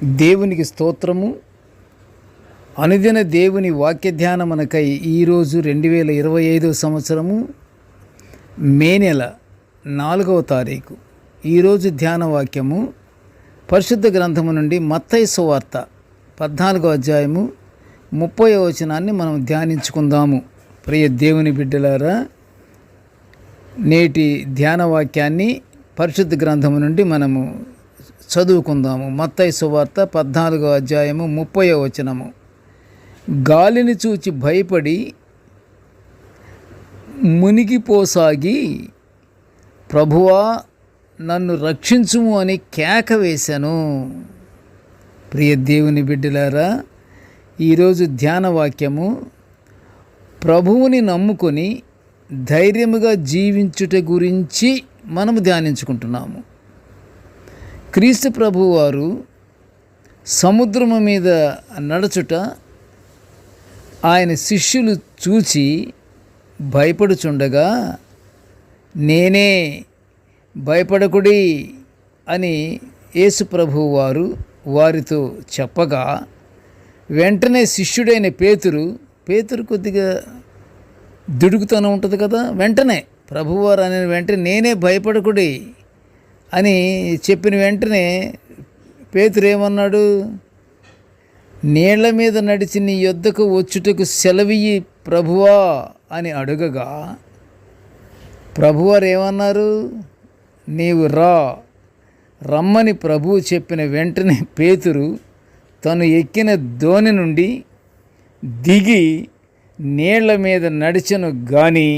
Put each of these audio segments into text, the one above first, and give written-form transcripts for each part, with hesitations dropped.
దేవునికి స్తోత్రము. అనుదిన దేవుని వాక్య ధ్యానమునకై ఈరోజు 2025 సంవత్సరము మే నెల 4వ తారీఖు. ఈరోజు ధ్యాన వాక్యము పరిశుద్ధ గ్రంథము నుండి మత్తయి సువార్త 14వ అధ్యాయము 30వ వచనాన్ని మనం ధ్యానించుకుందాము. ప్రియ దేవుని బిడ్డలారా, నేటి ధ్యాన వాక్యాన్ని పరిశుద్ధ గ్రంథము నుండి మనము చదువుకుందాము. మత్తయి సువార్త 14వ అధ్యాయము 30వ వచనము. గాలిని చూచి భయపడి మునిగిపోసాగి, ప్రభువా నన్ను రక్షించుము అని కేక వేశాను. ప్రియ దేవుని బిడ్డలారా, ఈరోజు ధ్యాన వాక్యము ప్రభువుని నమ్ముకొని ధైర్యముగా జీవించుట గురించి మనము ధ్యానించుకుంటున్నాము. క్రీస్తు ప్రభువారు సముద్రము మీద నడుచుట ఆయన శిష్యులు చూచి భయపడుచుండగా, నేనే, భయపడకుడి అని యేసు ప్రభువారు వారితో చెప్పగా, వెంటనే శిష్యుడైన పేతురు కొద్దిగా దుడుకుతూనే ఉంటుంది కదా, వెంటనే ప్రభువారు అనే వెంటనే నేనే, భయపడకుడి అని చెప్పిన వెంటనే పేతురు ఏమన్నాడు? నీళ్ల మీద నడిచి నీ యొద్దకు వచ్చుటకు సెలవియ్యి ప్రభువా అని అడుగగా, ప్రభువారు ఏమన్నారు? నీవు రమ్మని ప్రభువు చెప్పిన వెంటనే పేతురు తను ఎక్కిన దోణి నుండి దిగి నీళ్ల మీద నడిచెను గాని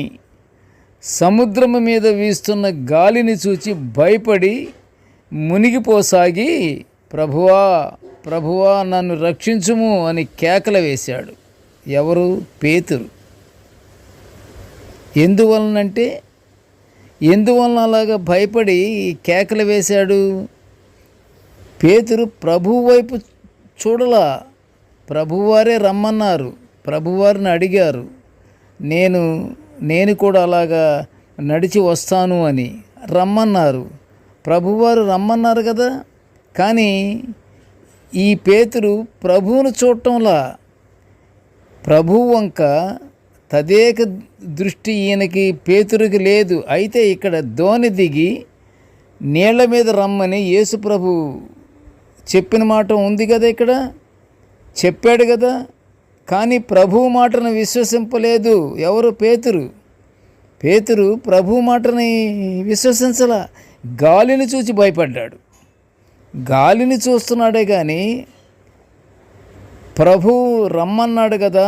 సముద్రము మీద వీస్తున్న గాలిని చూచి భయపడి మునిగిపోసాగి, ప్రభువా ప్రభువా నన్ను రక్షించుము అని కేకలు వేశాడు. ఎవరు? పేతురు. ఎందువలన అలాగా భయపడి కేకలు వేశాడు? పేతురు ప్రభువు వైపు చూడలా. ప్రభువారే రమ్మన్నారు, ప్రభువారిని అడిగారు, నేను కూడా అలాగా నడిచి వస్తాను అని రమ్మన్నారు. ప్రభువారు రమ్మన్నారు కదా, కానీ ఈ పేతురు ప్రభువును చూడటంలా. ప్రభువు వంక తదేక దృష్టి ఈయనకి పేతురుకి లేదు. అయితే ఇక్కడ దోణి దిగి నీళ్ల మీద రమ్మని యేసు ప్రభు చెప్పిన మాట ఉంది కదా, ఇక్కడ చెప్పాడు కదా, కానీ ప్రభువు మాటను విశ్వసింపలేదు. ఎవరు? పేతురు ప్రభువు మాటని విశ్వసించలా. గాలిని చూచి భయపడ్డాడు. గాలిని చూస్తున్నాడే కానీ ప్రభువు రమ్మన్నాడు కదా,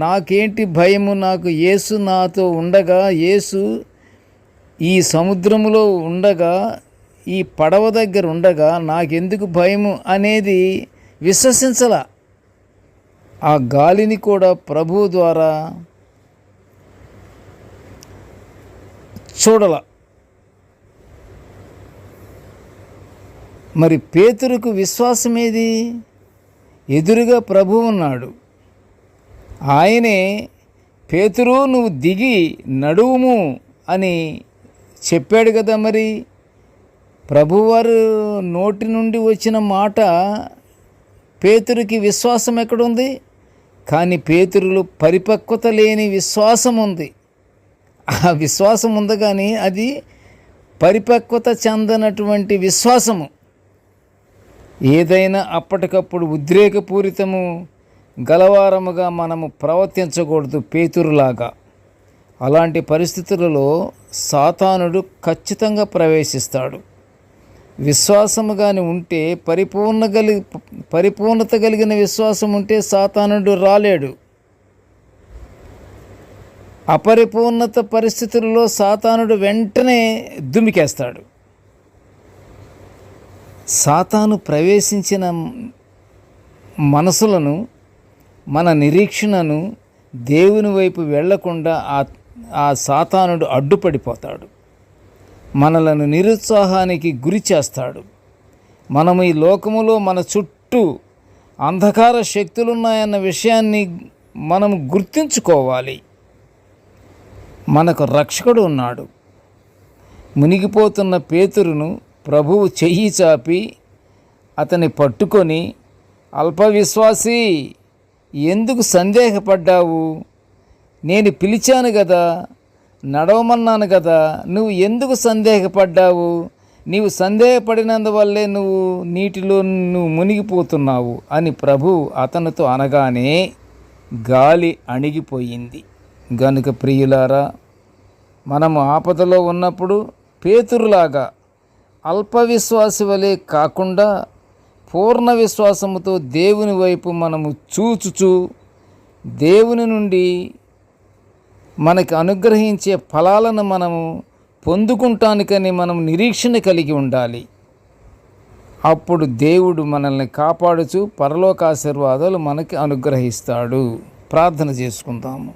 నాకేంటి భయము, నాకు యేసు నాతో ఉండగా, యేసు ఈ సముద్రములో ఉండగా, ఈ పడవ దగ్గర ఉండగా నాకెందుకు భయము అనేది విశ్వసించలా. ఆ గాలిని కూడా ప్రభువు ద్వారా చూడాల. మరి పేతురుకు విశ్వాసం ఏది? ఎదురుగా ప్రభువు ఉన్నాడు. ఆయనే, పేతురు నువ్వు దిగి నడువుము అని చెప్పాడు కదా. మరి ప్రభువారు నోటి నుండి వచ్చిన మాట పేతురుకి విశ్వాసం ఎక్కడుంది? కానీ పేతురులో పరిపక్వత లేని విశ్వాసం ఉంది. ఆ విశ్వాసం ఉంది కానీ అది పరిపక్వత చెందనటువంటి విశ్వాసము. ఏదైనా అప్పటికప్పుడు ఉద్రేకపూరితము గలవారముగా మనము ప్రవర్తించకూడదు పేతురులాగా. అలాంటి పరిస్థితులలో సాతానుడు ఖచ్చితంగా ప్రవేశిస్తాడు. విశ్వాసము కానీ ఉంటే, పరిపూర్ణత కలిగిన విశ్వాసం ఉంటే సాతానుడు రాలేడు. అపరిపూర్ణత పరిస్థితుల్లో సాతానుడు వెంటనే దుమికేస్తాడు. సాతాను ప్రవేశించిన మనసులను, మన నిరీక్షణను దేవుని వైపు వెళ్లకుండా ఆ సాతానుడు అడ్డుపడిపోతాడు. మనలను నిరుత్సాహానికి గురి చేస్తాడు. మనము ఈ లోకములో మన చుట్టూ అంధకార శక్తులున్నాయన్న విషయాన్ని మనం గుర్తుంచుకోవాలి. మనకు రక్షకుడు ఉన్నాడు. మునిగిపోతున్న పేతురును ప్రభువు చెయ్యి చాపి అతన్ని పట్టుకొని, అల్పవిశ్వాసి, ఎందుకు సందేహపడ్డావు? నేను పిలిచాను కదా, నడవమన్నాను కదా, నువ్వు ఎందుకు సందేహపడ్డావు? నీవు సందేహపడినందువల్లే నువ్వు నీటిలో మునిగిపోతున్నావు అని ప్రభు అతనితో అనగానే గాలి అణిగిపోయింది. గనుక ప్రియులారా, మనము ఆపదలో ఉన్నప్పుడు పేతురులాగా అల్పవిశ్వాసి వలె కాకుండా పూర్ణ విశ్వాసముతో దేవుని వైపు మనము చూచుచూ దేవుని నుండి మనకి అనుగ్రహించే ఫలాలను మనము పొందుకుంటానికని మనం నిరీక్షణ కలిగి ఉండాలి. అప్పుడు దేవుడు మనల్ని కాపాడుచు పరలోక ఆశీర్వాదాలు మనకి అనుగ్రహిస్తాడు. ప్రార్థన చేసుకుందాము.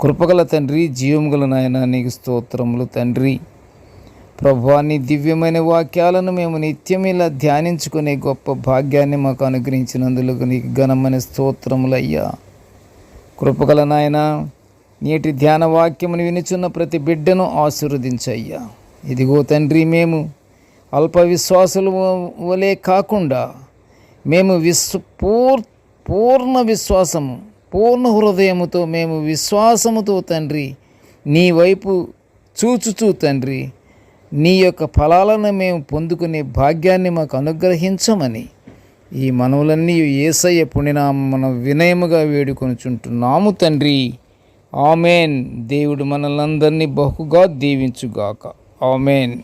కృపగల తండ్రి, జీవముగల నాయన, నీకు స్తోత్రములు తండ్రి. ప్రభువా, నీ దివ్యమైన వాక్యాలను మేము నిత్యం ఇలా ధ్యానించుకునే గొప్ప భాగ్యాన్ని మాకు అనుగ్రహించినందుకు నీకు ఘనమైన స్తోత్రములయ్యా. కృపగల నాయన, నేటి ధ్యాన వాక్యమును వినుచున్న ప్రతి బిడ్డను ఆశీర్వదించయ్యా. ఇదిగో తండ్రి, మేము అల్పవిశ్వాసుల వలె కాకుండా మేము పూర్ణ విశ్వాసము, పూర్ణ హృదయముతో, మేము విశ్వాసముతో తండ్రి నీ వైపు చూచుచూ తండ్రి నీ యొక్క ఫలాలను మేము పొందుకునే భాగ్యాన్ని మాకు అనుగ్రహించమని ఈ మనవులన్నీ యేసయ్య పుణ్యనామమున వినయముగా వేడుకొనుచుంటున్నాము తండ్రి. ఆమెన్. దేవుడు మనల్నందరినీ బహుగా దీవించుగాక. ఆమెన్.